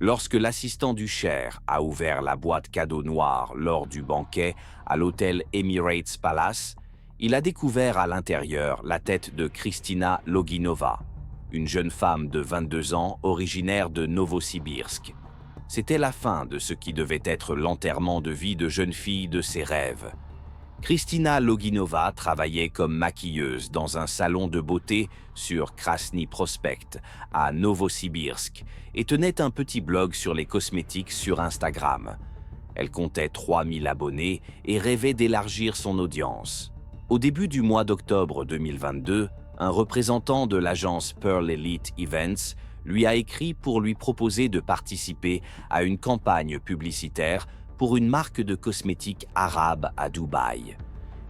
Lorsque l'assistant du Cher a ouvert la boîte cadeau noire lors du banquet à l'hôtel Emirates Palace, il a découvert à l'intérieur la tête de Kristina Loginova, une jeune femme de 22 ans originaire de Novosibirsk. C'était la fin de ce qui devait être l'enterrement de vie de jeune fille de ses rêves. Kristina Loginova travaillait comme maquilleuse dans un salon de beauté sur Krasny Prospekt, à Novosibirsk, et tenait un petit blog sur les cosmétiques sur Instagram. Elle comptait 3000 abonnés et rêvait d'élargir son audience. Au début du mois d'octobre 2022, un représentant de l'agence Pearl Elite Events lui a écrit pour lui proposer de participer à une campagne publicitaire pour une marque de cosmétiques arabe à Dubaï.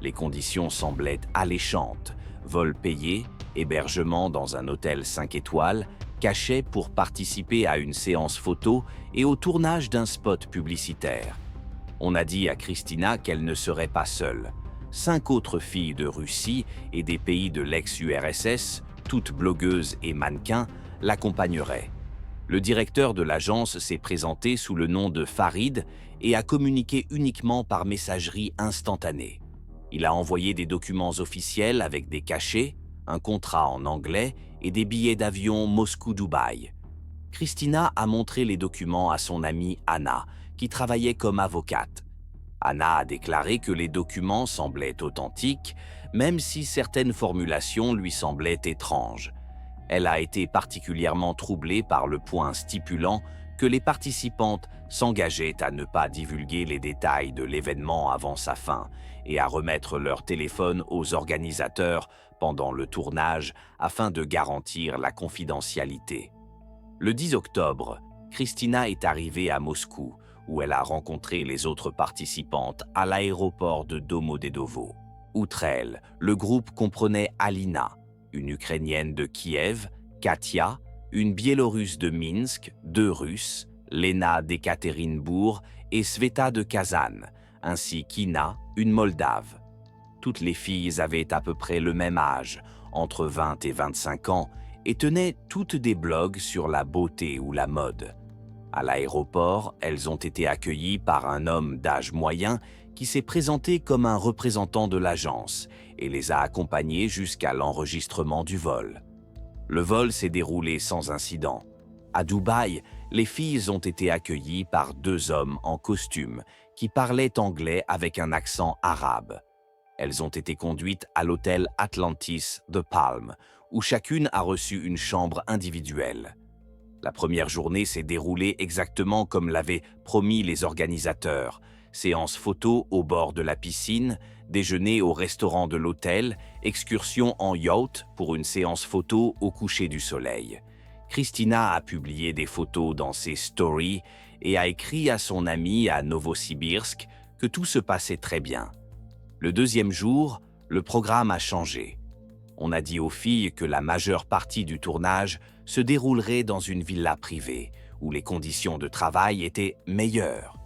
Les conditions semblaient alléchantes: vol payé, hébergement dans un hôtel 5 étoiles, cachet pour participer à une séance photo et au tournage d'un spot publicitaire. On a dit à Kristina qu'elle ne serait pas seule. 5 autres filles de Russie et des pays de l'ex-URSS, toutes blogueuses et mannequins, l'accompagneraient. Le directeur de l'agence s'est présenté sous le nom de Farid et a communiqué uniquement par messagerie instantanée. Il a envoyé des documents officiels avec des cachets, un contrat en anglais et des billets d'avion Moscou-Dubaï. Kristina a montré les documents à son amie Anna, qui travaillait comme avocate. Anna a déclaré que les documents semblaient authentiques, même si certaines formulations lui semblaient étranges. Elle a été particulièrement troublée par le point stipulant que les participantes s'engageaient à ne pas divulguer les détails de l'événement avant sa fin et à remettre leur téléphone aux organisateurs pendant le tournage afin de garantir la confidentialité. Le 10 octobre, Kristina est arrivée à Moscou, où elle a rencontré les autres participantes à l'aéroport de Domodedovo. Outre elle, le groupe comprenait Alina, une Ukrainienne de Kiev, Katia, une Biélorusse de Minsk, 2 Russes, Lena d'Ekaterinbourg et Sveta de Kazan, ainsi qu'Ina, une Moldave. Toutes les filles avaient à peu près le même âge, entre 20 et 25 ans, et tenaient toutes des blogs sur la beauté ou la mode. À l'aéroport, elles ont été accueillies par un homme d'âge moyen qui s'est présenté comme un représentant de l'agence et les a accompagnées jusqu'à l'enregistrement du vol. Le vol s'est déroulé sans incident. À Dubaï, les filles ont été accueillies par 2 hommes en costume qui parlaient anglais avec un accent arabe. Elles ont été conduites à l'hôtel Atlantis de Palm, où chacune a reçu une chambre individuelle. La première journée s'est déroulée exactement comme l'avaient promis les organisateurs. Séance photo au bord de la piscine, déjeuner au restaurant de l'hôtel, excursion en yacht pour une séance photo au coucher du soleil. Kristina a publié des photos dans ses stories et a écrit à son amie à Novosibirsk que tout se passait très bien. Le 2e jour, le programme a changé. On a dit aux filles que la majeure partie du tournage se déroulerait dans une villa privée, où les conditions de travail étaient meilleures.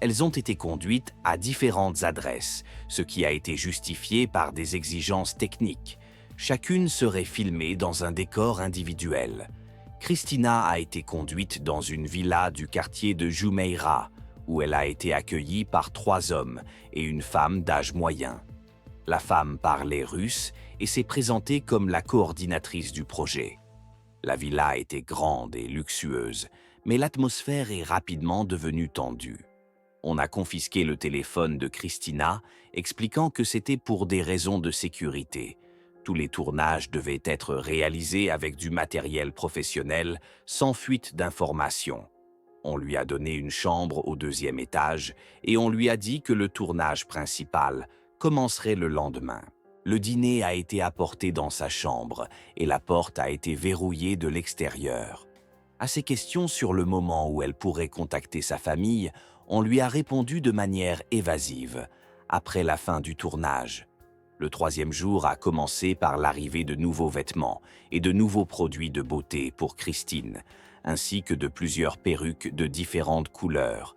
Elles ont été conduites à différentes adresses, ce qui a été justifié par des exigences techniques. Chacune serait filmée dans un décor individuel. Kristina a été conduite dans une villa du quartier de Jumeirah, où elle a été accueillie par 3 hommes et une femme d'âge moyen. La femme parlait russe et s'est présentée comme la coordinatrice du projet. La villa était grande et luxueuse, mais l'atmosphère est rapidement devenue tendue. On a confisqué le téléphone de Kristina, expliquant que c'était pour des raisons de sécurité. Tous les tournages devaient être réalisés avec du matériel professionnel, sans fuite d'informations. On lui a donné une chambre au 2e étage et on lui a dit que le tournage principal commencerait le lendemain. Le dîner a été apporté dans sa chambre et la porte a été verrouillée de l'extérieur. À ses questions sur le moment où elle pourrait contacter sa famille, on lui a répondu de manière évasive, après la fin du tournage. Le 3e jour a commencé par l'arrivée de nouveaux vêtements et de nouveaux produits de beauté pour Christine, ainsi que de plusieurs perruques de différentes couleurs.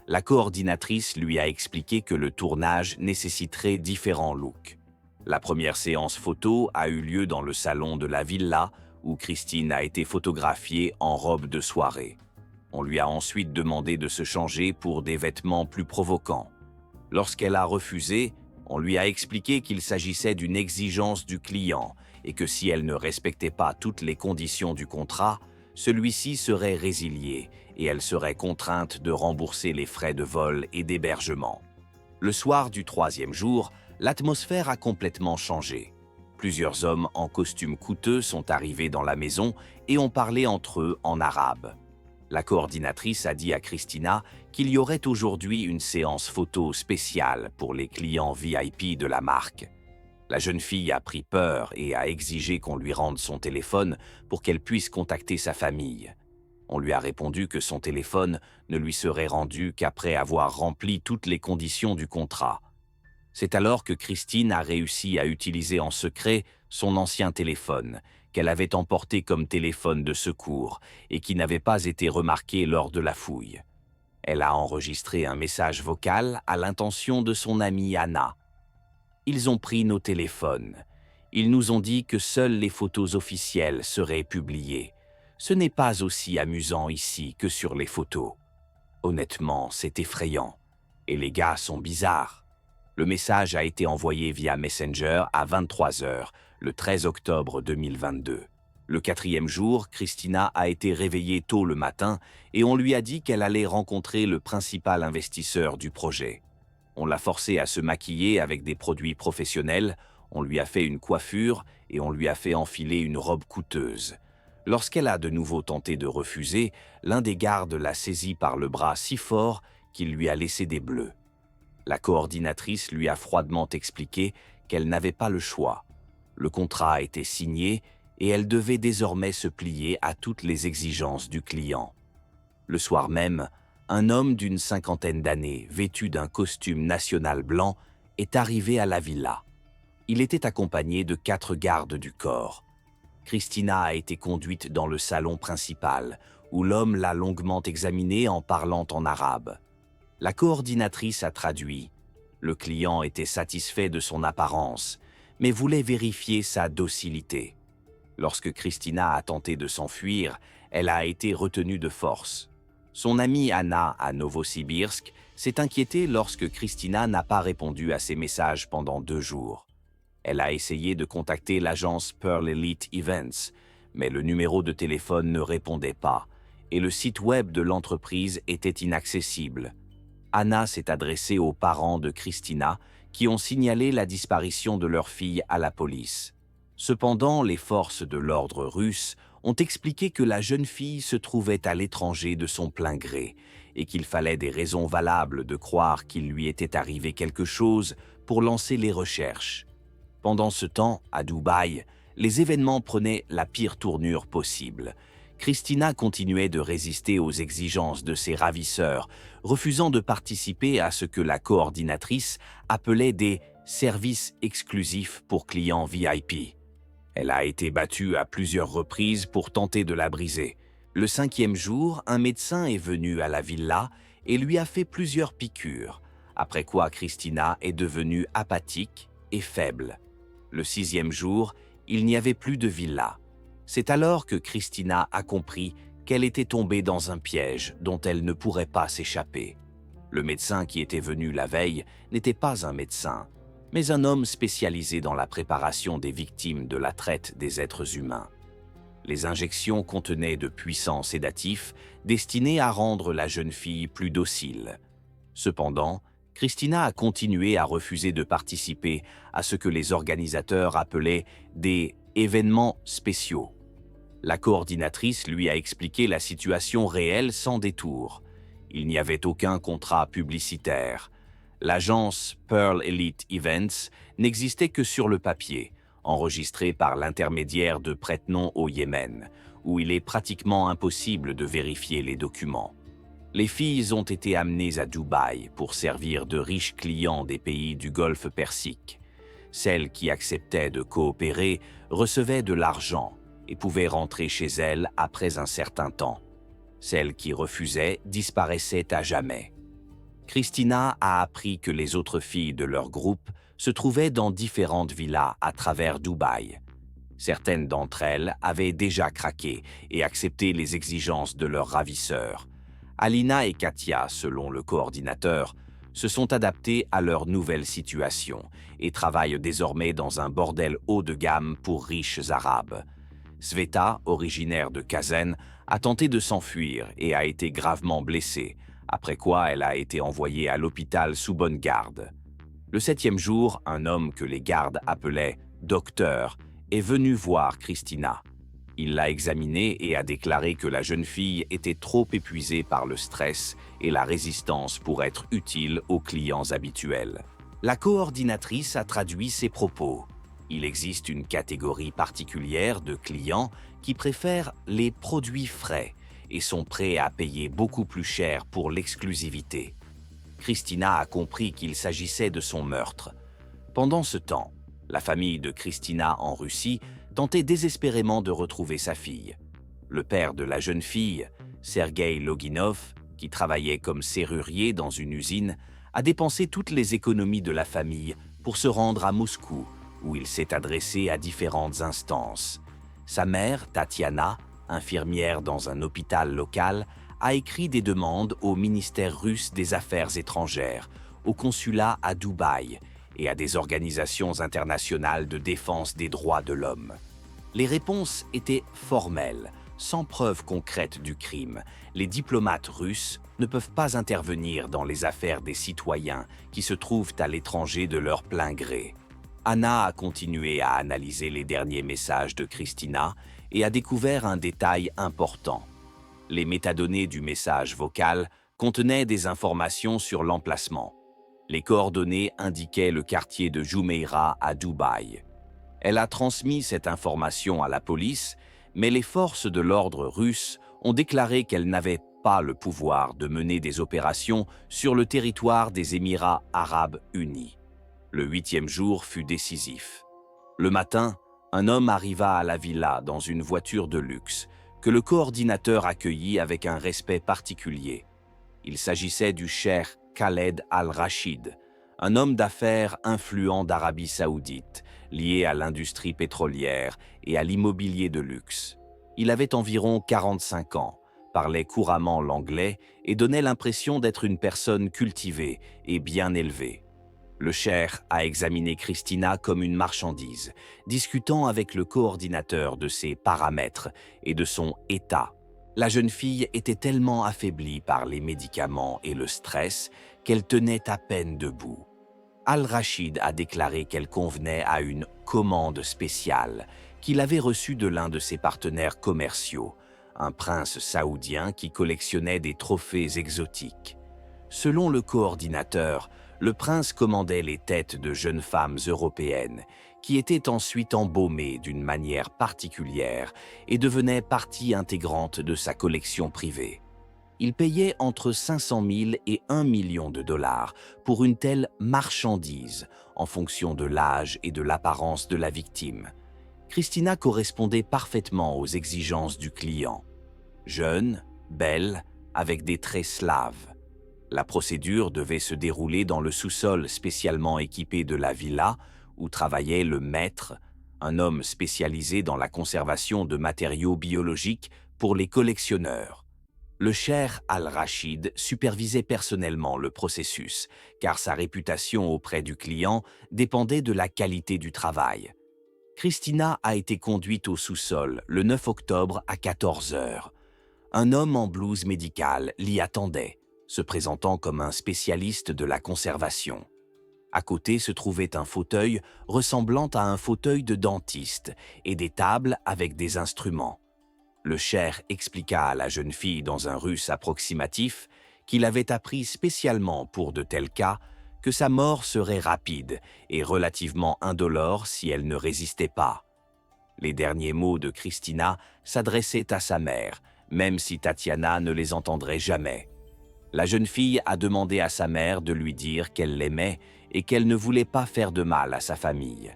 La coordinatrice lui a expliqué que le tournage nécessiterait différents looks. La première séance photo a eu lieu dans le salon de la villa, où Christine a été photographiée en robe de soirée. On lui a ensuite demandé de se changer pour des vêtements plus provocants. Lorsqu'elle a refusé, on lui a expliqué qu'il s'agissait d'une exigence du client et que si elle ne respectait pas toutes les conditions du contrat, celui-ci serait résilié et elle serait contrainte de rembourser les frais de vol et d'hébergement. Le soir du 3e jour, l'atmosphère a complètement changé. Plusieurs hommes en costumes coûteux sont arrivés dans la maison et ont parlé entre eux en arabe. La coordinatrice a dit à Christina qu'il y aurait aujourd'hui une séance photo spéciale pour les clients VIP de la marque. La jeune fille a pris peur et a exigé qu'on lui rende son téléphone pour qu'elle puisse contacter sa famille. On lui a répondu que son téléphone ne lui serait rendu qu'après avoir rempli toutes les conditions du contrat. C'est alors que Christine a réussi à utiliser en secret son ancien téléphone, qu'elle avait emporté comme téléphone de secours et qui n'avait pas été remarqué lors de la fouille. Elle a enregistré un message vocal à l'intention de son amie Anna. Ils ont pris nos téléphones. Ils nous ont dit que seules les photos officielles seraient publiées. Ce n'est pas aussi amusant ici que sur les photos. Honnêtement, c'est effrayant. Et les gars sont bizarres. Le message a été envoyé via Messenger à 23h, le 13 octobre 2022. Le 4e jour, Christina a été réveillée tôt le matin et on lui a dit qu'elle allait rencontrer le principal investisseur du projet. On l'a forcée à se maquiller avec des produits professionnels, on lui a fait une coiffure et on lui a fait enfiler une robe coûteuse. Lorsqu'elle a de nouveau tenté de refuser, l'un des gardes l'a saisie par le bras si fort qu'il lui a laissé des bleus. La coordinatrice lui a froidement expliqué qu'elle n'avait pas le choix. Le contrat a été signé et elle devait désormais se plier à toutes les exigences du client. Le soir même, un homme d'une 50aine d'années, vêtu d'un costume national blanc, est arrivé à la villa. Il était accompagné de 4 gardes du corps. Christina a été conduite dans le salon principal, où l'homme l'a longuement examinée en parlant en arabe. La coordinatrice a traduit. Le client était satisfait de son apparence, mais voulait vérifier sa docilité. Lorsque Christina a tenté de s'enfuir, elle a été retenue de force. Son amie Anna à Novosibirsk s'est inquiétée lorsque Christina n'a pas répondu à ses messages pendant 2 jours. Elle a essayé de contacter l'agence Pearl Elite Events, mais le numéro de téléphone ne répondait pas et le site web de l'entreprise était inaccessible. Anna s'est adressée aux parents de Christina qui ont signalé la disparition de leur fille à la police. Cependant, les forces de l'ordre russe ont expliqué que la jeune fille se trouvait à l'étranger de son plein gré et qu'il fallait des raisons valables de croire qu'il lui était arrivé quelque chose pour lancer les recherches. Pendant ce temps, à Dubaï, les événements prenaient la pire tournure possible. Christina continuait de résister aux exigences de ses ravisseurs, refusant de participer à ce que la coordinatrice appelait des « services exclusifs pour clients VIP ». Elle a été battue à plusieurs reprises pour tenter de la briser. Le 5e jour, un médecin est venu à la villa et lui a fait plusieurs piqûres, après quoi Christina est devenue apathique et faible. Le 6e jour, il n'y avait plus de villa. C'est alors que Christina a compris qu'elle était tombée dans un piège dont elle ne pourrait pas s'échapper. Le médecin qui était venu la veille n'était pas un médecin, mais un homme spécialisé dans la préparation des victimes de la traite des êtres humains. Les injections contenaient de puissants sédatifs destinés à rendre la jeune fille plus docile. Cependant, Christina a continué à refuser de participer à ce que les organisateurs appelaient des « événements spéciaux ». La coordinatrice lui a expliqué la situation réelle sans détour. Il n'y avait aucun contrat publicitaire. L'agence Pearl Elite Events n'existait que sur le papier, enregistrée par l'intermédiaire de prête-noms au Yémen, où il est pratiquement impossible de vérifier les documents. Les filles ont été amenées à Dubaï pour servir de riches clients des pays du Golfe Persique. Celles qui acceptaient de coopérer recevaient de l'argent et pouvaient rentrer chez elles après un certain temps. Celles qui refusaient disparaissaient à jamais. Christina a appris que les autres filles de leur groupe se trouvaient dans différentes villas à travers Dubaï. Certaines d'entre elles avaient déjà craqué et accepté les exigences de leurs ravisseurs, Alina et Katia, selon le coordinateur, se sont adaptés à leur nouvelle situation et travaillent désormais dans un bordel haut de gamme pour riches arabes. Sveta, originaire de Kazan, a tenté de s'enfuir et a été gravement blessée, après quoi elle a été envoyée à l'hôpital sous bonne garde. Le 7e jour, un homme que les gardes appelaient « docteur » est venu voir Christina. Il l'a examinée et a déclaré que la jeune fille était trop épuisée par le stress et la résistance pour être utile aux clients habituels. La coordinatrice a traduit ses propos. Il existe une catégorie particulière de clients qui préfèrent les produits frais et sont prêts à payer beaucoup plus cher pour l'exclusivité. Christina a compris qu'il s'agissait de son meurtre. Pendant ce temps, la famille de Christina en Russie tentait désespérément de retrouver sa fille. Le père de la jeune fille, Sergueï Loginov, qui travaillait comme serrurier dans une usine, a dépensé toutes les économies de la famille pour se rendre à Moscou, où il s'est adressé à différentes instances. Sa mère, Tatiana, infirmière dans un hôpital local, a écrit des demandes au ministère russe des Affaires étrangères, au consulat à Dubaï et à des organisations internationales de défense des droits de l'homme. Les réponses étaient formelles, sans preuve concrète du crime. Les diplomates russes ne peuvent pas intervenir dans les affaires des citoyens qui se trouvent à l'étranger de leur plein gré. Anna a continué à analyser les derniers messages de Christina et a découvert un détail important. Les métadonnées du message vocal contenaient des informations sur l'emplacement. Les coordonnées indiquaient le quartier de Jumeirah à Dubaï. Elle a transmis cette information à la police, mais les forces de l'ordre russes ont déclaré qu'elles n'avaient pas le pouvoir de mener des opérations sur le territoire des Émirats arabes unis. Le 8e jour fut décisif. Le matin, un homme arriva à la villa dans une voiture de luxe, que le coordinateur accueillit avec un respect particulier. Il s'agissait du cheikh Khaled Al-Rachid, un homme d'affaires influent d'Arabie Saoudite, lié à l'industrie pétrolière et à l'immobilier de luxe. Il avait environ 45 ans, parlait couramment l'anglais et donnait l'impression d'être une personne cultivée et bien élevée. Le cheikh a examiné Christina comme une marchandise, discutant avec le coordinateur de ses paramètres et de son état. La jeune fille était tellement affaiblie par les médicaments et le stress qu'elle tenait à peine debout. Al-Rachid a déclaré qu'elle convenait à une commande spéciale qu'il avait reçue de l'un de ses partenaires commerciaux, un prince saoudien qui collectionnait des trophées exotiques. Selon le coordinateur, le prince commandait les têtes de jeunes femmes européennes qui étaient ensuite embaumées d'une manière particulière et devenaient partie intégrante de sa collection privée. Il payait entre 500 000 et 1 million de dollars pour une telle marchandise en fonction de l'âge et de l'apparence de la victime. Christina correspondait parfaitement aux exigences du client. Jeune, belle, avec des traits slaves. La procédure devait se dérouler dans le sous-sol spécialement équipé de la villa où travaillait le maître, un homme spécialisé dans la conservation de matériaux biologiques pour les collectionneurs. Le cheikh Al-Rachid supervisait personnellement le processus, car sa réputation auprès du client dépendait de la qualité du travail. Christina a été conduite au sous-sol le 9 octobre à 14 heures. Un homme en blouse médicale l'y attendait, se présentant comme un spécialiste de la conservation. À côté se trouvait un fauteuil ressemblant à un fauteuil de dentiste et des tables avec des instruments. Le cheikh expliqua à la jeune fille dans un russe approximatif qu'il avait appris spécialement pour de tels cas que sa mort serait rapide et relativement indolore si elle ne résistait pas. Les derniers mots de Christina s'adressaient à sa mère, même si Tatiana ne les entendrait jamais. La jeune fille a demandé à sa mère de lui dire qu'elle l'aimait et qu'elle ne voulait pas faire de mal à sa famille.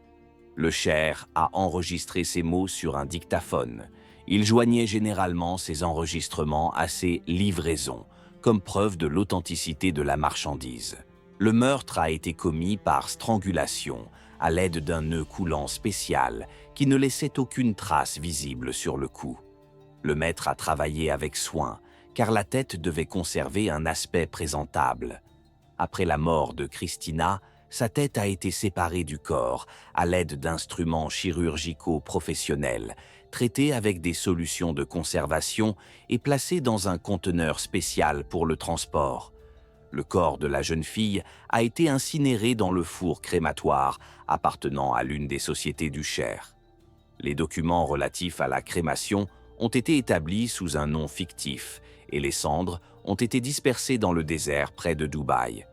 Le cheikh a enregistré ces mots sur un dictaphone. Il joignait généralement ces enregistrements à ses livraisons, comme preuve de l'authenticité de la marchandise. Le meurtre a été commis par strangulation, à l'aide d'un nœud coulant spécial qui ne laissait aucune trace visible sur le cou. Le maître a travaillé avec soin, car la tête devait conserver un aspect présentable. Après la mort de Christina, sa tête a été séparée du corps à l'aide d'instruments chirurgicaux professionnels, traités avec des solutions de conservation et placés dans un conteneur spécial pour le transport. Le corps de la jeune fille a été incinéré dans le four crématoire appartenant à l'une des sociétés du Cher. Les documents relatifs à la crémation ont été établis sous un nom fictif et les cendres ont été dispersées dans le désert près de Dubaï.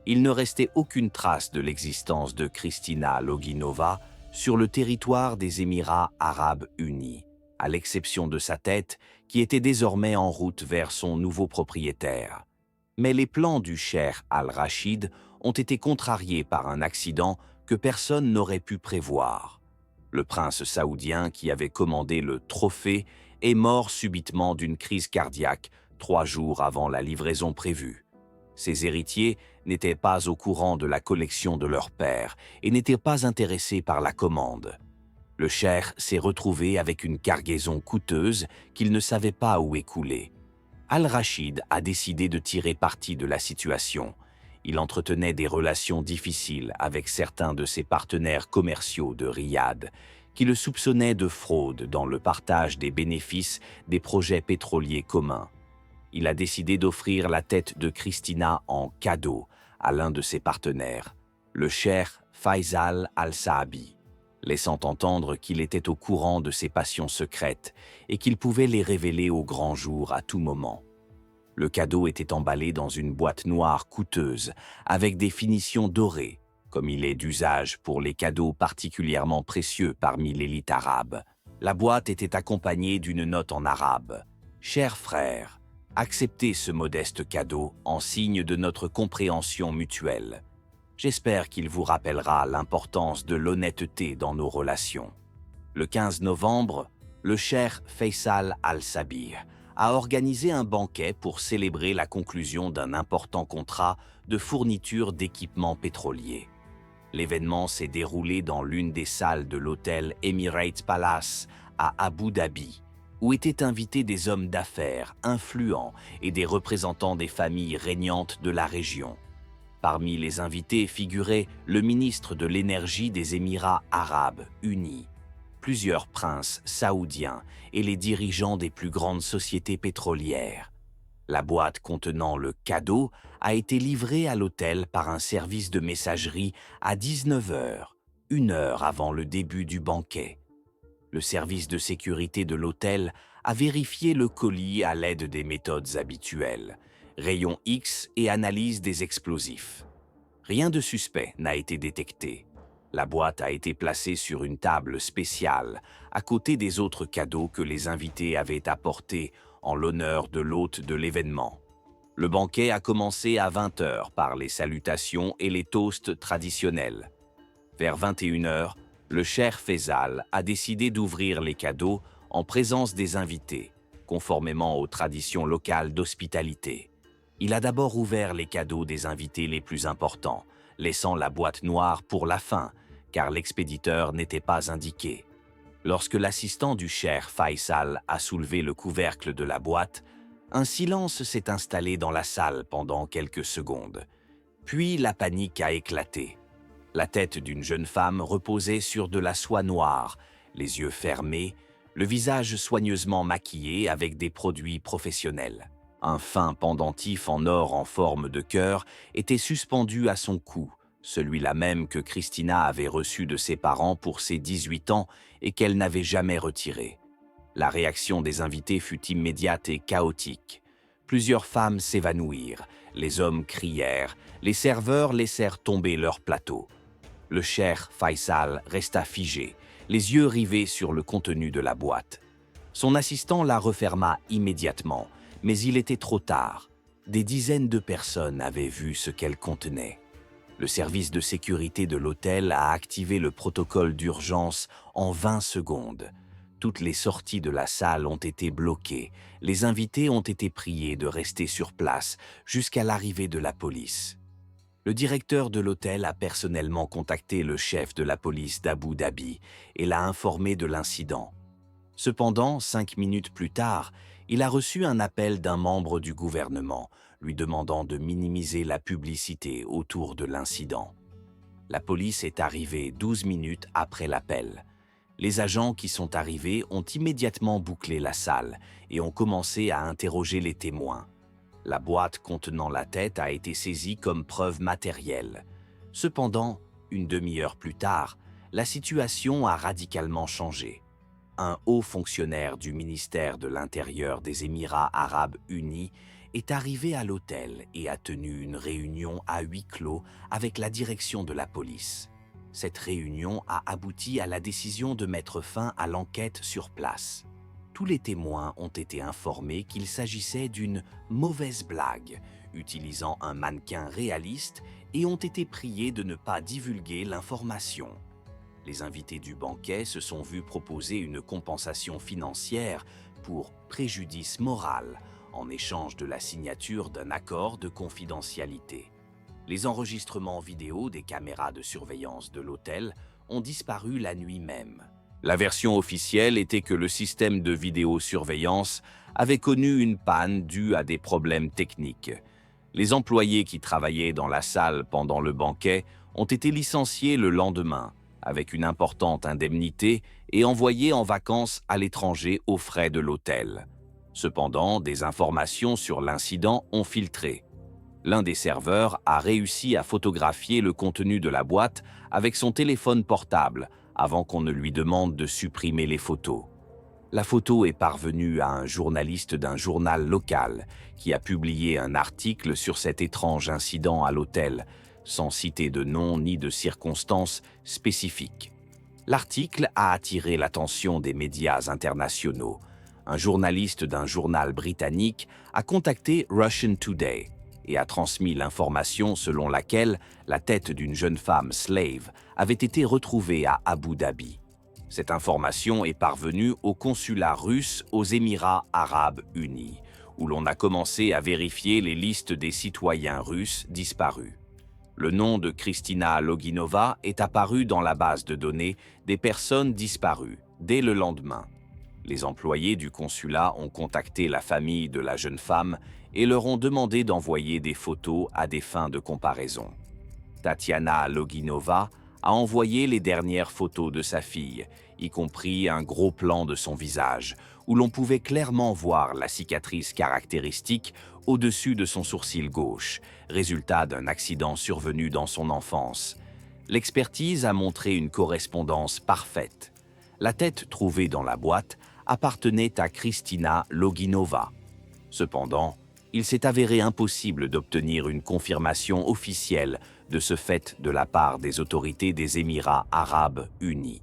Il ne restait aucune trace de l'existence de Christina Loginova sur le territoire des Émirats arabes unis, à l'exception de sa tête qui était désormais en route vers son nouveau propriétaire. Mais les plans du Cheikh Al-Rachid ont été contrariés par un accident que personne n'aurait pu prévoir. Le prince saoudien qui avait commandé le trophée est mort subitement d'une crise cardiaque 3 jours avant la livraison prévue. Ses héritiers n'étaient pas au courant de la collection de leur père et n'étaient pas intéressés par la commande. Le cheikh s'est retrouvé avec une cargaison coûteuse qu'il ne savait pas où écouler. Al-Rachid a décidé de tirer parti de la situation. Il entretenait des relations difficiles avec certains de ses partenaires commerciaux de Riyad, qui le soupçonnaient de fraude dans le partage des bénéfices des projets pétroliers communs. Il a décidé d'offrir la tête de Christina en cadeau à l'un de ses partenaires, le cheikh Faisal Al-Saabi, laissant entendre qu'il était au courant de ses passions secrètes et qu'il pouvait les révéler au grand jour à tout moment. Le cadeau était emballé dans une boîte noire coûteuse avec des finitions dorées, comme il est d'usage pour les cadeaux particulièrement précieux parmi l'élite arabe. La boîte était accompagnée d'une note en arabe. « Cher frère, acceptez ce modeste cadeau en signe de notre compréhension mutuelle. J'espère qu'il vous rappellera l'importance de l'honnêteté dans nos relations. » Le 15 novembre, le cheikh Faisal Al-Sabir a organisé un banquet pour célébrer la conclusion d'un important contrat de fourniture d'équipements pétroliers. L'événement s'est déroulé dans l'une des salles de l'hôtel Emirates Palace à Abu Dhabi, où étaient invités des hommes d'affaires influents et des représentants des familles régnantes de la région. Parmi les invités figurait le ministre de l'Énergie des Émirats arabes unis, plusieurs princes saoudiens et les dirigeants des plus grandes sociétés pétrolières. La boîte contenant le cadeau a été livrée à l'hôtel par un service de messagerie à 19 h, 1 heure avant le début du banquet. Le service de sécurité de l'hôtel a vérifié le colis à l'aide des méthodes habituelles, rayons X et analyse des explosifs. Rien de suspect n'a été détecté. La boîte a été placée sur une table spéciale, à côté des autres cadeaux que les invités avaient apportés en l'honneur de l'hôte de l'événement. Le banquet a commencé à 20 h par les salutations et les toasts traditionnels. Vers 21 h, le cheikh Faisal a décidé d'ouvrir les cadeaux en présence des invités, conformément aux traditions locales d'hospitalité. Il a d'abord ouvert les cadeaux des invités les plus importants, laissant la boîte noire pour la fin, car l'expéditeur n'était pas indiqué. Lorsque l'assistant du cheikh Faisal a soulevé le couvercle de la boîte, un silence s'est installé dans la salle pendant quelques secondes. Puis la panique a éclaté. La tête d'une jeune femme reposait sur de la soie noire, les yeux fermés, le visage soigneusement maquillé avec des produits professionnels. Un fin pendentif en or en forme de cœur était suspendu à son cou, celui-là même que Christina avait reçu de ses parents pour ses 18 ans et qu'elle n'avait jamais retiré. La réaction des invités fut immédiate et chaotique. Plusieurs femmes s'évanouirent, les hommes crièrent, les serveurs laissèrent tomber leurs plateaux. Le cheikh Faisal resta figé, les yeux rivés sur le contenu de la boîte. Son assistant la referma immédiatement, mais il était trop tard. Des dizaines de personnes avaient vu ce qu'elle contenait. Le service de sécurité de l'hôtel a activé le protocole d'urgence en 20 secondes. Toutes les sorties de la salle ont été bloquées. Les invités ont été priés de rester sur place jusqu'à l'arrivée de la police. Le directeur de l'hôtel a personnellement contacté le chef de la police d'Abu Dhabi et l'a informé de l'incident. Cependant, 5 minutes plus tard, il a reçu un appel d'un membre du gouvernement lui demandant de minimiser la publicité autour de l'incident. La police est arrivée 12 minutes après l'appel. Les agents qui sont arrivés ont immédiatement bouclé la salle et ont commencé à interroger les témoins. La boîte contenant la tête a été saisie comme preuve matérielle. Cependant, une demi-heure plus tard, la situation a radicalement changé. Un haut fonctionnaire du ministère de l'Intérieur des Émirats arabes unis est arrivé à l'hôtel et a tenu une réunion à huis clos avec la direction de la police. Cette réunion a abouti à la décision de mettre fin à l'enquête sur place. Tous les témoins ont été informés qu'il s'agissait d'une mauvaise blague, utilisant un mannequin réaliste, et ont été priés de ne pas divulguer l'information. Les invités du banquet se sont vus proposer une compensation financière pour préjudice moral en échange de la signature d'un accord de confidentialité. Les enregistrements vidéo des caméras de surveillance de l'hôtel ont disparu la nuit même. La version officielle était que le système de vidéosurveillance avait connu une panne due à des problèmes techniques. Les employés qui travaillaient dans la salle pendant le banquet ont été licenciés le lendemain, avec une importante indemnité, et envoyés en vacances à l'étranger aux frais de l'hôtel. Cependant, des informations sur l'incident ont filtré. L'un des serveurs a réussi à photographier le contenu de la boîte avec son téléphone portable avant qu'on ne lui demande de supprimer les photos. La photo est parvenue à un journaliste d'un journal local qui a publié un article sur cet étrange incident à l'hôtel, sans citer de nom ni de circonstances spécifiques. L'article a attiré l'attention des médias internationaux. Un journaliste d'un journal britannique a contacté Russian Today et a transmis l'information selon laquelle la tête d'une jeune femme slave avait été retrouvée à Abu Dhabi. Cette information est parvenue au consulat russe aux Émirats arabes unis, où l'on a commencé à vérifier les listes des citoyens russes disparus. Le nom de Kristina Loginova est apparu dans la base de données des personnes disparues dès le lendemain. Les employés du consulat ont contacté la famille de la jeune femme et leur ont demandé d'envoyer des photos à des fins de comparaison. Tatiana Loginova a envoyé les dernières photos de sa fille, y compris un gros plan de son visage, où l'on pouvait clairement voir la cicatrice caractéristique au-dessus de son sourcil gauche, résultat d'un accident survenu dans son enfance. L'expertise a montré une correspondance parfaite. La tête trouvée dans la boîte appartenait à Kristina Loginova. Cependant, il s'est avéré impossible d'obtenir une confirmation officielle de ce fait de la part des autorités des Émirats arabes unis.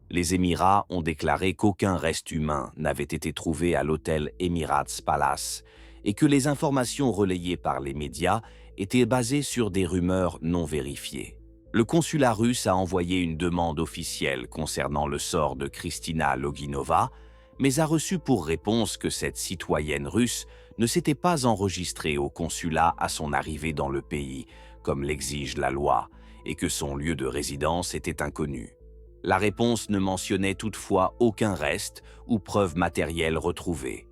Les Émirats ont déclaré qu'aucun reste humain n'avait été trouvé à l'hôtel Emirates Palace et que les informations relayées par les médias étaient basées sur des rumeurs non vérifiées. Le consulat russe a envoyé une demande officielle concernant le sort de Kristina Loginova, mais a reçu pour réponse que cette citoyenne russe ne s'était pas enregistrée au consulat à son arrivée dans le pays, comme l'exige la loi, et que son lieu de résidence était inconnu. La réponse ne mentionnait toutefois aucun reste ou preuve matérielle retrouvée.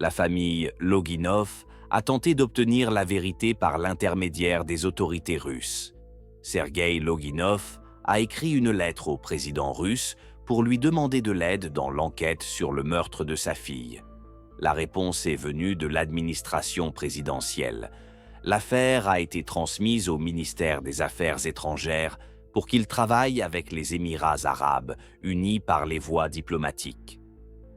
La famille Loginov a tenté d'obtenir la vérité par l'intermédiaire des autorités russes. Sergueï Loginov a écrit une lettre au président russe pour lui demander de l'aide dans l'enquête sur le meurtre de sa fille. La réponse est venue de l'administration présidentielle. L'affaire a été transmise au ministère des Affaires étrangères pour qu'il travaille avec les Émirats arabes, unis par les voies diplomatiques.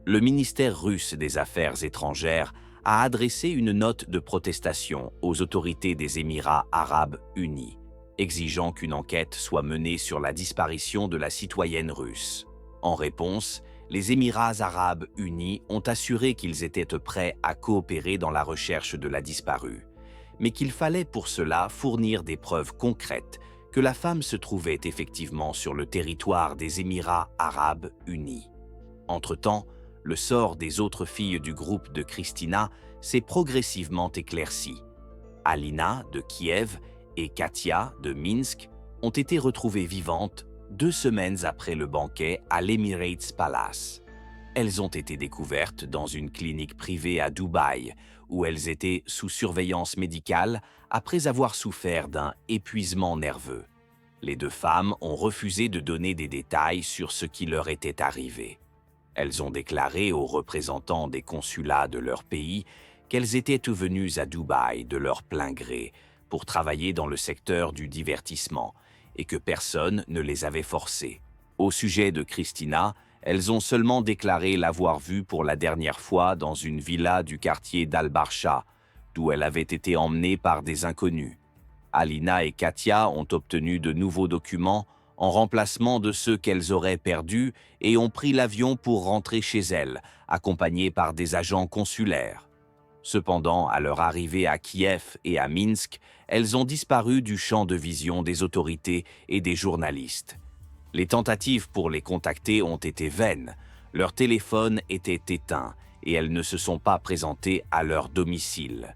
Le ministère russe des Affaires étrangères a adressé une note de protestation aux autorités des Émirats arabes unis, exigeant qu'une enquête soit menée sur la disparition de la citoyenne russe. En réponse, les Émirats arabes unis ont assuré qu'ils étaient prêts à coopérer dans la recherche de la disparue, mais qu'il fallait pour cela fournir des preuves concrètes que la femme se trouvait effectivement sur le territoire des Émirats arabes unis. Entre-temps, le sort des autres filles du groupe de Kristina s'est progressivement éclairci. Alina de Kiev et Katia de Minsk ont été retrouvées vivantes 2 semaines après le banquet à l'Emirates Palace. Elles ont été découvertes dans une clinique privée à Dubaï, où elles étaient sous surveillance médicale après avoir souffert d'un épuisement nerveux. Les deux femmes ont refusé de donner des détails sur ce qui leur était arrivé. Elles ont déclaré aux représentants des consulats de leur pays qu'elles étaient venues à Dubaï de leur plein gré pour travailler dans le secteur du divertissement et que personne ne les avait forcées. Au sujet de Christina, elles ont seulement déclaré l'avoir vue pour la dernière fois dans une villa du quartier d'Al-Barsha, d'où elle avait été emmenée par des inconnus. Alina et Katia ont obtenu de nouveaux documents en remplacement de ceux qu'elles auraient perdus et ont pris l'avion pour rentrer chez elles, accompagnées par des agents consulaires. Cependant, à leur arrivée à Kiev et à Minsk, elles ont disparu du champ de vision des autorités et des journalistes. Les tentatives pour les contacter ont été vaines, leur téléphone était éteint et elles ne se sont pas présentées à leur domicile.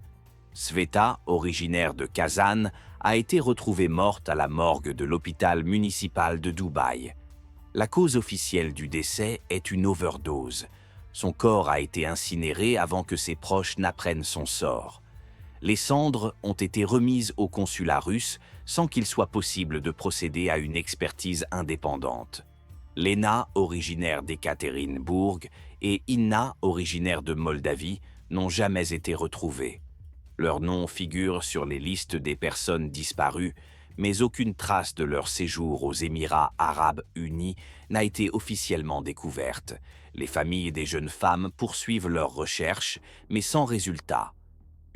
Sveta, originaire de Kazan, a été retrouvée morte à la morgue de l'hôpital municipal de Dubaï. La cause officielle du décès est une overdose. Son corps a été incinéré avant que ses proches n'apprennent son sort. Les cendres ont été remises au consulat russe sans qu'il soit possible de procéder à une expertise indépendante. Lena, originaire d'Ekaterinbourg, et Inna, originaire de Moldavie, n'ont jamais été retrouvées. Leurs noms figurent sur les listes des personnes disparues, mais aucune trace de leur séjour aux Émirats arabes unis n'a été officiellement découverte. Les familles des jeunes femmes poursuivent leurs recherches, mais sans résultat.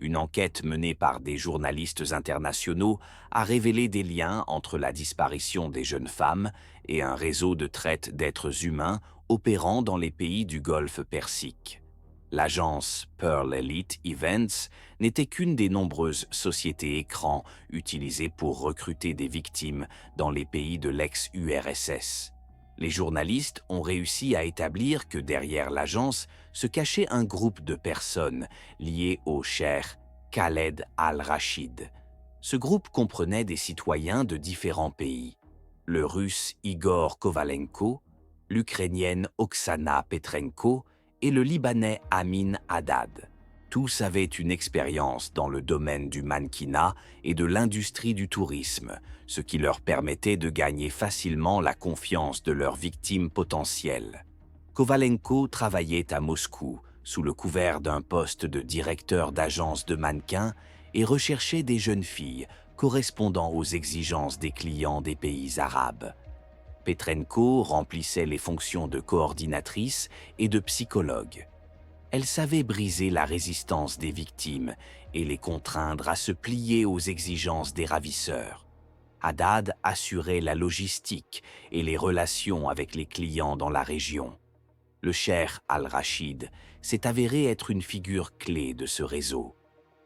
Une enquête menée par des journalistes internationaux a révélé des liens entre la disparition des jeunes femmes et un réseau de traite d'êtres humains opérant dans les pays du Golfe Persique. L'agence Pearl Elite Events n'était qu'une des nombreuses sociétés écrans utilisées pour recruter des victimes dans les pays de l'ex-URSS. Les journalistes ont réussi à établir que derrière l'agence se cachait un groupe de personnes liées au cheikh Khaled al-Rachid. Ce groupe comprenait des citoyens de différents pays. Le russe Igor Kovalenko, l'ukrainienne Oksana Petrenko et le libanais Amin Haddad. Tous avaient une expérience dans le domaine du mannequinat et de l'industrie du tourisme, ce qui leur permettait de gagner facilement la confiance de leurs victimes potentielles. Kovalenko travaillait à Moscou, sous le couvert d'un poste de directeur d'agence de mannequins et recherchait des jeunes filles correspondant aux exigences des clients des pays arabes. Petrenko remplissait les fonctions de coordinatrice et de psychologue. Elle savait briser la résistance des victimes et les contraindre à se plier aux exigences des ravisseurs. Haddad assurait la logistique et les relations avec les clients dans la région. Le cheikh al-Rachid s'est avéré être une figure clé de ce réseau.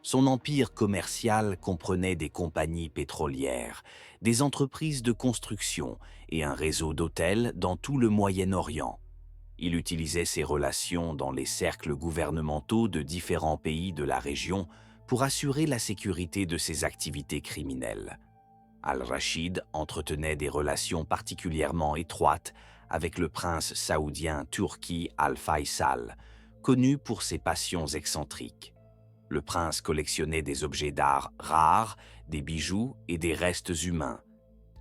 Son empire commercial comprenait des compagnies pétrolières, des entreprises de construction et un réseau d'hôtels dans tout le Moyen-Orient. Il utilisait ses relations dans les cercles gouvernementaux de différents pays de la région pour assurer la sécurité de ses activités criminelles. Al-Rachid entretenait des relations particulièrement étroites avec le prince saoudien Turki Al-Faisal, connu pour ses passions excentriques. Le prince collectionnait des objets d'art rares, des bijoux et des restes humains.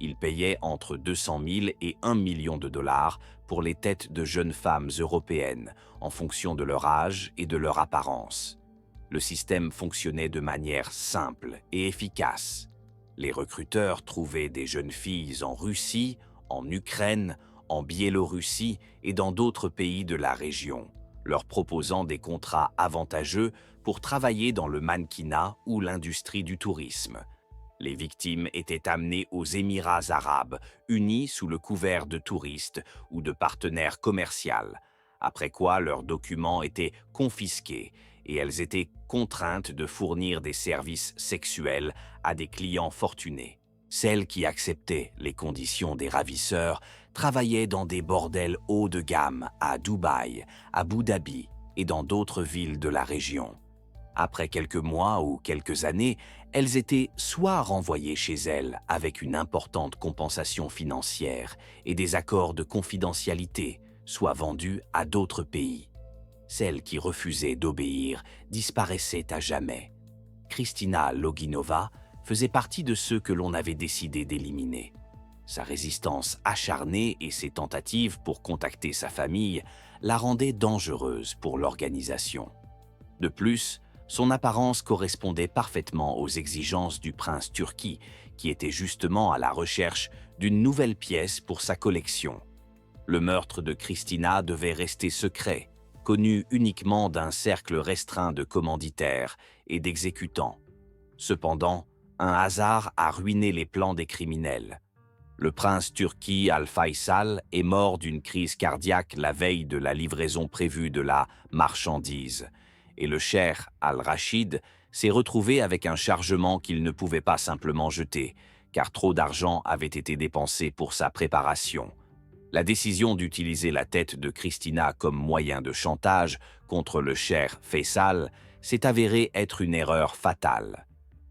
Il payait entre 200 000 et 1 million de dollars pour les têtes de jeunes femmes européennes, en fonction de leur âge et de leur apparence. Le système fonctionnait de manière simple et efficace. Les recruteurs trouvaient des jeunes filles en Russie, en Ukraine, en Biélorussie et dans d'autres pays de la région, leur proposant des contrats avantageux pour travailler dans le mannequinat ou l'industrie du tourisme. Les victimes étaient amenées aux Émirats arabes, unis sous le couvert de touristes ou de partenaires commerciaux, après quoi leurs documents étaient confisqués et elles étaient contraintes de fournir des services sexuels à des clients fortunés. Celles qui acceptaient les conditions des ravisseurs travaillaient dans des bordels haut de gamme à Dubaï, à Abu Dhabi et dans d'autres villes de la région. Après quelques mois ou quelques années, elles étaient soit renvoyées chez elles avec une importante compensation financière et des accords de confidentialité, soit vendue à d'autres pays. Celles qui refusaient d'obéir disparaissaient à jamais. Kristina Loginova faisait partie de ceux que l'on avait décidé d'éliminer. Sa résistance acharnée et ses tentatives pour contacter sa famille la rendaient dangereuse pour l'organisation. De plus, son apparence correspondait parfaitement aux exigences du prince Turki, qui était justement à la recherche d'une nouvelle pièce pour sa collection. Le meurtre de Kristina devait rester secret, connu uniquement d'un cercle restreint de commanditaires et d'exécutants. Cependant, un hasard a ruiné les plans des criminels. Le prince Turki Al-Faisal est mort d'une crise cardiaque la veille de la livraison prévue de la marchandise, et le cheikh Al-Rachid s'est retrouvé avec un chargement qu'il ne pouvait pas simplement jeter, car trop d'argent avait été dépensé pour sa préparation. La décision d'utiliser la tête de Kristina comme moyen de chantage contre le cheikh Faisal s'est avérée être une erreur fatale.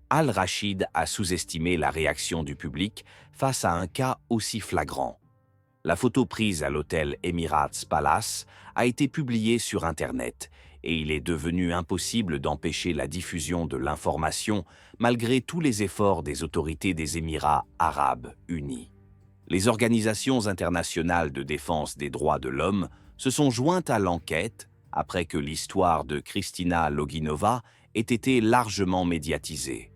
Al-Rachid a sous-estimé la réaction du public face à un cas aussi flagrant. La photo prise à l'hôtel Emirates Palace a été publiée sur Internet et il est devenu impossible d'empêcher la diffusion de l'information malgré tous les efforts des autorités des Émirats arabes unis. Les organisations internationales de défense des droits de l'homme se sont jointes à l'enquête après que l'histoire de Kristina Loginova ait été largement médiatisée.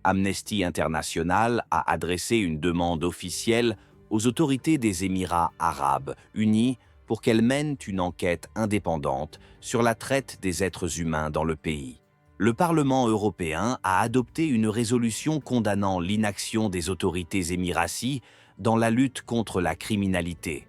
Amnesty International a adressé une demande officielle aux autorités des Émirats arabes unis pour qu'elles mènent une enquête indépendante sur la traite des êtres humains dans le pays. Le Parlement européen a adopté une résolution condamnant l'inaction des autorités émiraties dans la lutte contre la criminalité.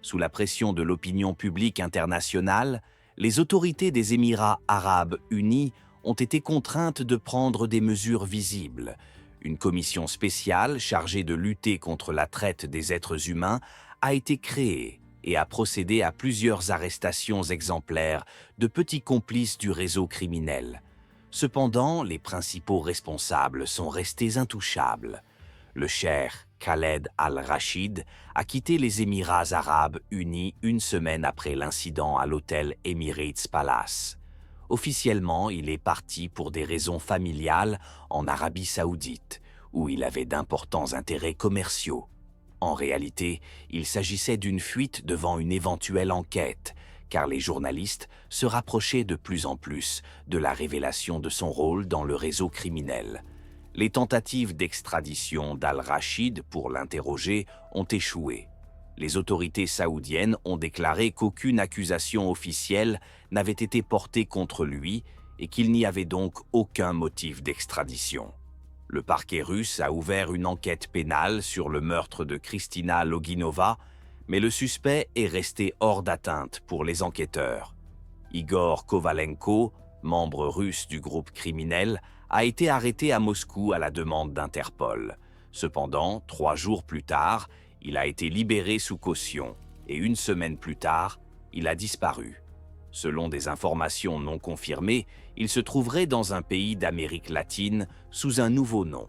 Sous la pression de l'opinion publique internationale, les autorités des Émirats arabes unis ont été contraintes de prendre des mesures visibles. Une commission spéciale chargée de lutter contre la traite des êtres humains a été créée et a procédé à plusieurs arrestations exemplaires de petits complices du réseau criminel. Cependant, les principaux responsables sont restés intouchables. Le cheikh Khaled Al-Rachid a quitté les Émirats arabes unis une semaine après l'incident à l'hôtel Emirates Palace. Officiellement, il est parti pour des raisons familiales en Arabie Saoudite, où il avait d'importants intérêts commerciaux. En réalité, il s'agissait d'une fuite devant une éventuelle enquête, car les journalistes se rapprochaient de plus en plus de la révélation de son rôle dans le réseau criminel. Les tentatives d'extradition d'Al-Rachid pour l'interroger ont échoué. Les autorités saoudiennes ont déclaré qu'aucune accusation officielle n'avait été portée contre lui et qu'il n'y avait donc aucun motif d'extradition. Le parquet russe a ouvert une enquête pénale sur le meurtre de Kristina Loginova, mais le suspect est resté hors d'atteinte pour les enquêteurs. Igor Kovalenko, membre russe du groupe criminel, a été arrêté à Moscou à la demande d'Interpol. Cependant, 3 jours plus tard, il a été libéré sous caution et une semaine plus tard, il a disparu. Selon des informations non confirmées, il se trouverait dans un pays d'Amérique latine sous un nouveau nom.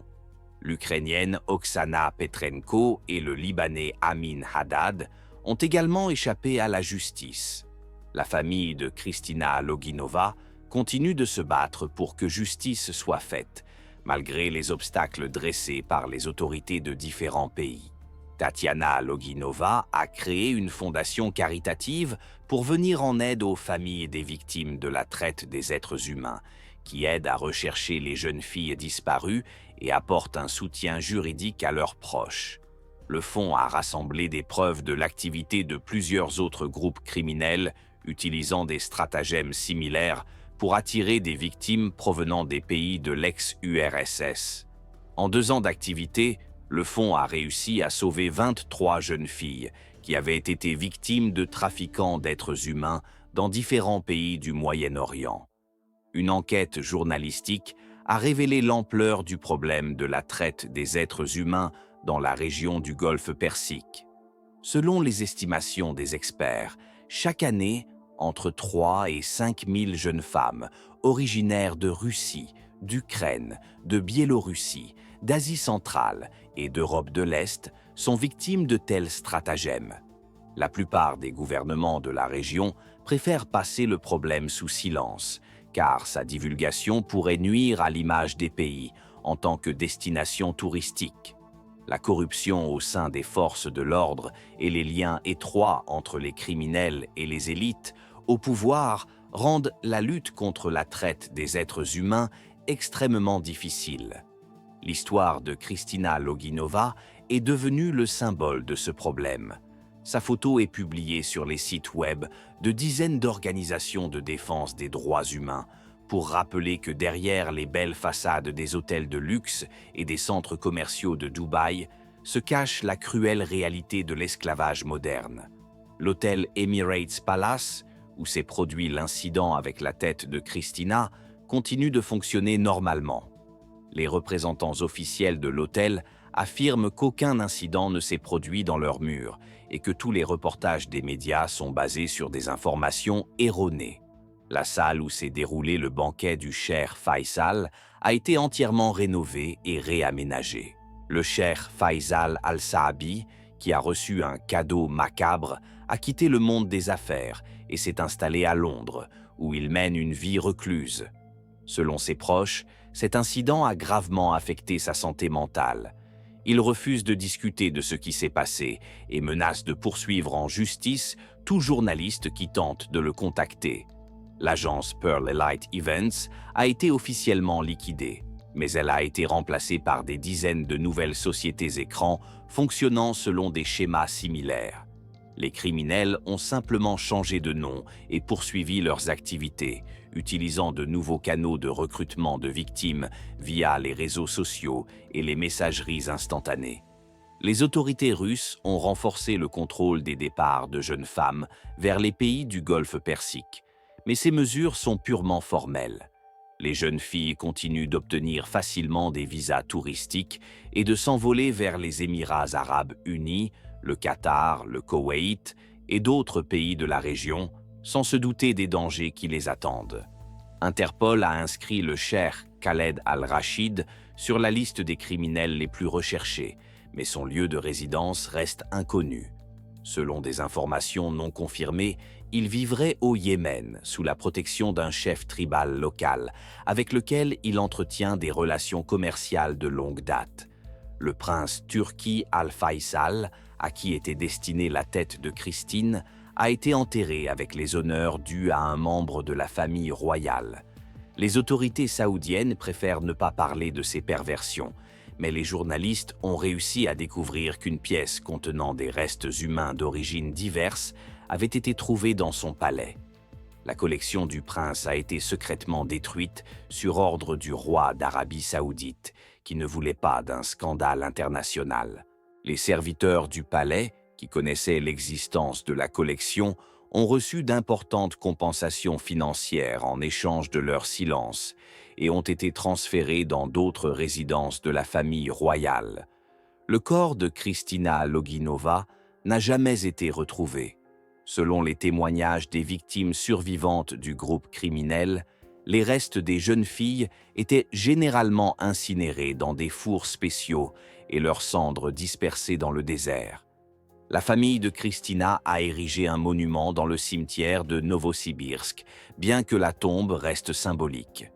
L'Ukrainienne Oksana Petrenko et le Libanais Amin Haddad ont également échappé à la justice. La famille de Kristina Loginova continue de se battre pour que justice soit faite, malgré les obstacles dressés par les autorités de différents pays. Tatiana Loginova a créé une fondation caritative pour venir en aide aux familles des victimes de la traite des êtres humains, qui aide à rechercher les jeunes filles disparues et apporte un soutien juridique à leurs proches. Le fonds a rassemblé des preuves de l'activité de plusieurs autres groupes criminels utilisant des stratagèmes similaires pour attirer des victimes provenant des pays de l'ex-URSS. En 2 ans d'activité, le fonds a réussi à sauver 23 jeunes filles qui avaient été victimes de trafiquants d'êtres humains dans différents pays du Moyen-Orient. Une enquête journalistique a révélé l'ampleur du problème de la traite des êtres humains dans la région du Golfe Persique. Selon les estimations des experts, chaque année, entre 3 et 5 000 jeunes femmes originaires de Russie, d'Ukraine, de Biélorussie, d'Asie centrale et d'Europe de l'Est sont victimes de tels stratagèmes. La plupart des gouvernements de la région préfèrent passer le problème sous silence, car sa divulgation pourrait nuire à l'image des pays en tant que destination touristique. La corruption au sein des forces de l'ordre et les liens étroits entre les criminels et les élites au pouvoir rendent la lutte contre la traite des êtres humains extrêmement difficile. L'histoire de Kristina Loginova est devenue le symbole de ce problème. Sa photo est publiée sur les sites web de dizaines d'organisations de défense des droits humains pour rappeler que derrière les belles façades des hôtels de luxe et des centres commerciaux de Dubaï se cache la cruelle réalité de l'esclavage moderne. L'hôtel Emirates Palace, où s'est produit l'incident avec la tête de Kristina, continue de fonctionner normalement. Les représentants officiels de l'hôtel affirment qu'aucun incident ne s'est produit dans leurs murs et que tous les reportages des médias sont basés sur des informations erronées. La salle où s'est déroulé le banquet du cheikh Faisal a été entièrement rénovée et réaménagée. Le cheikh Faisal Al-Saabi, qui a reçu un cadeau macabre, a quitté le monde des affaires et s'est installé à Londres, où il mène une vie recluse. Selon ses proches, cet incident a gravement affecté sa santé mentale. Il refuse de discuter de ce qui s'est passé et menace de poursuivre en justice tout journaliste qui tente de le contacter. L'agence Pearl Elite Events a été officiellement liquidée, mais elle a été remplacée par des dizaines de nouvelles sociétés écrans fonctionnant selon des schémas similaires. Les criminels ont simplement changé de nom et poursuivi leurs activités, utilisant de nouveaux canaux de recrutement de victimes via les réseaux sociaux et les messageries instantanées. Les autorités russes ont renforcé le contrôle des départs de jeunes femmes vers les pays du Golfe Persique, mais ces mesures sont purement formelles. Les jeunes filles continuent d'obtenir facilement des visas touristiques et de s'envoler vers les Émirats arabes unis, le Qatar, le Koweït et d'autres pays de la région, sans se douter des dangers qui les attendent. Interpol a inscrit le cheikh Khaled Al-Rachid sur la liste des criminels les plus recherchés, mais son lieu de résidence reste inconnu. Selon des informations non confirmées, il vivrait au Yémen sous la protection d'un chef tribal local, avec lequel il entretient des relations commerciales de longue date. Le prince Turki Al-Faisal, à qui était destinée la tête de Christine, a été enterré avec les honneurs dus à un membre de la famille royale. Les autorités saoudiennes préfèrent ne pas parler de ces perversions, mais les journalistes ont réussi à découvrir qu'une pièce contenant des restes humains d'origines diverses avait été trouvée dans son palais. La collection du prince a été secrètement détruite sur ordre du roi d'Arabie Saoudite, qui ne voulait pas d'un scandale international. Les serviteurs du palais, qui connaissaient l'existence de la collection, ont reçu d'importantes compensations financières en échange de leur silence et ont été transférés dans d'autres résidences de la famille royale. Le corps de Kristina Loginova n'a jamais été retrouvé. Selon les témoignages des victimes survivantes du groupe criminel, les restes des jeunes filles étaient généralement incinérés dans des fours spéciaux et leurs cendres dispersées dans le désert. La famille de Kristina a érigé un monument dans le cimetière de Novosibirsk, bien que la tombe reste symbolique.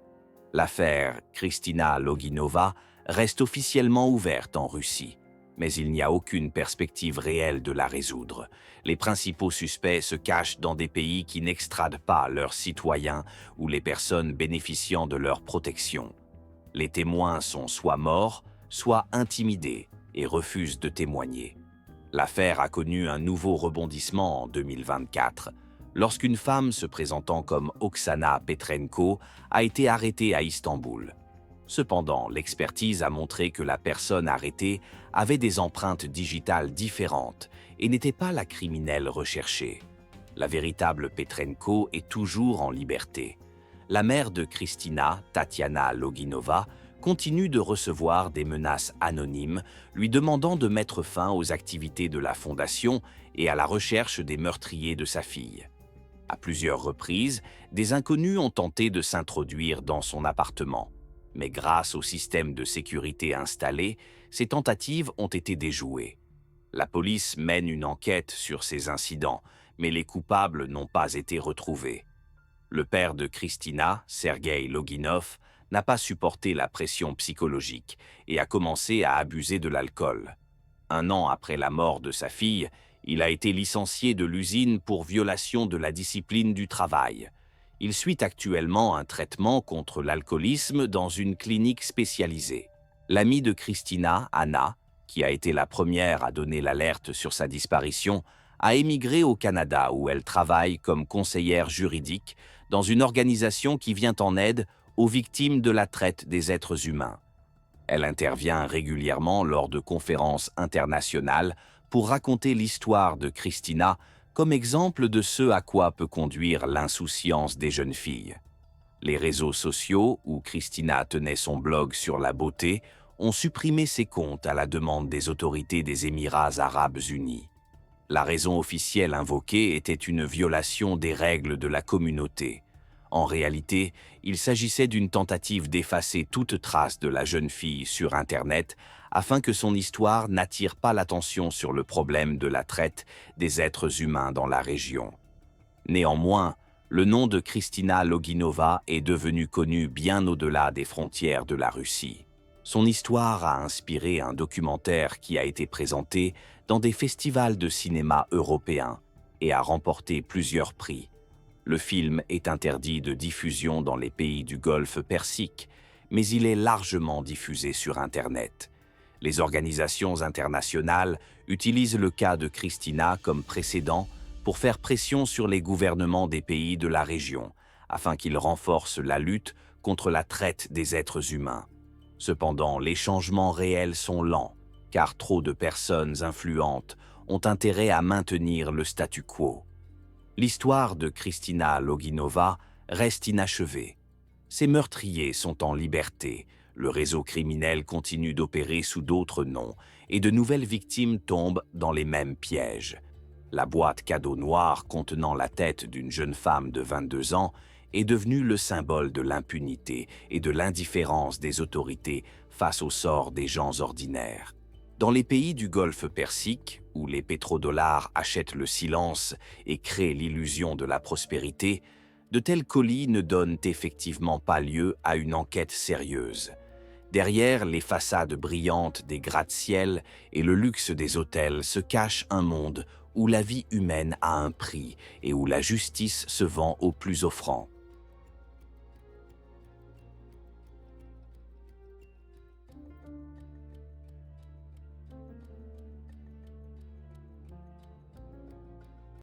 L'affaire Kristina Loginova reste officiellement ouverte en Russie, mais il n'y a aucune perspective réelle de la résoudre. Les principaux suspects se cachent dans des pays qui n'extradent pas leurs citoyens ou les personnes bénéficiant de leur protection. Les témoins sont soit morts, soit intimidés et refusent de témoigner. L'affaire a connu un nouveau rebondissement en 2024, lorsqu'une femme se présentant comme Oksana Petrenko a été arrêtée à Istanbul. Cependant, l'expertise a montré que la personne arrêtée avait des empreintes digitales différentes et n'était pas la criminelle recherchée. La véritable Petrenko est toujours en liberté. La mère de Kristina, Tatiana Loginova, continue de recevoir des menaces anonymes lui demandant de mettre fin aux activités de la fondation et à la recherche des meurtriers de sa fille. À plusieurs reprises, des inconnus ont tenté de s'introduire dans son appartement, mais grâce au système de sécurité installé, ces tentatives ont été déjouées. La police mène une enquête sur ces incidents, mais les coupables n'ont pas été retrouvés. Le père de Kristina, Sergueï Loginov, n'a pas supporté la pression psychologique et a commencé à abuser de l'alcool. 1 an après la mort de sa fille, il a été licencié de l'usine pour violation de la discipline du travail. Il suit actuellement un traitement contre l'alcoolisme dans une clinique spécialisée. L'amie de Kristina, Anna, qui a été la première à donner l'alerte sur sa disparition, a émigré au Canada où elle travaille comme conseillère juridique dans une organisation qui vient en aide aux victimes de la traite des êtres humains. Elle intervient régulièrement lors de conférences internationales pour raconter l'histoire de Kristina comme exemple de ce à quoi peut conduire l'insouciance des jeunes filles. Les réseaux sociaux, où Kristina tenait son blog sur la beauté, ont supprimé ses comptes à la demande des autorités des Émirats arabes unis. La raison officielle invoquée était une violation des règles de la communauté. En réalité, il s'agissait d'une tentative d'effacer toute trace de la jeune fille sur Internet afin que son histoire n'attire pas l'attention sur le problème de la traite des êtres humains dans la région. Néanmoins, le nom de Kristina Loginova est devenu connu bien au-delà des frontières de la Russie. Son histoire a inspiré un documentaire qui a été présenté dans des festivals de cinéma européens et a remporté plusieurs prix. Le film est interdit de diffusion dans les pays du Golfe Persique, mais il est largement diffusé sur Internet. Les organisations internationales utilisent le cas de Kristina comme précédent pour faire pression sur les gouvernements des pays de la région, afin qu'ils renforcent la lutte contre la traite des êtres humains. Cependant, les changements réels sont lents, car trop de personnes influentes ont intérêt à maintenir le statu quo. L'histoire de Kristina Loginova reste inachevée. Ses meurtriers sont en liberté, le réseau criminel continue d'opérer sous d'autres noms et de nouvelles victimes tombent dans les mêmes pièges. La boîte cadeau noire contenant la tête d'une jeune femme de 22 ans est devenue le symbole de l'impunité et de l'indifférence des autorités face au sort des gens ordinaires. Dans les pays du Golfe Persique, où les pétrodollars achètent le silence et créent l'illusion de la prospérité, de tels colis ne donnent effectivement pas lieu à une enquête sérieuse. Derrière les façades brillantes des gratte-ciel et le luxe des hôtels se cache un monde où la vie humaine a un prix et où la justice se vend au plus offrant.